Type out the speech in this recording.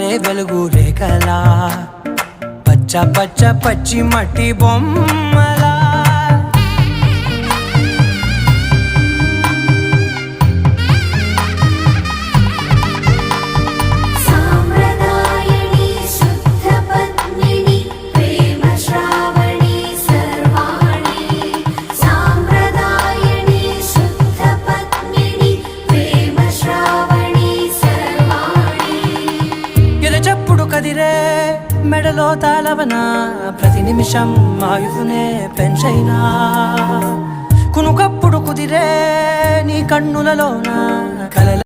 జారే వెలుగు రేఖలా పచ్చ పచ్చ పచ్చి మట్టి బొమ్మలా చెప్పుడు కదిరే మెడలో తాళవన ప్రతి నిమిషం ఆయుధునే పెంచైనా కునుకప్పుడు కుదిరే నీ కన్నులలోన కలల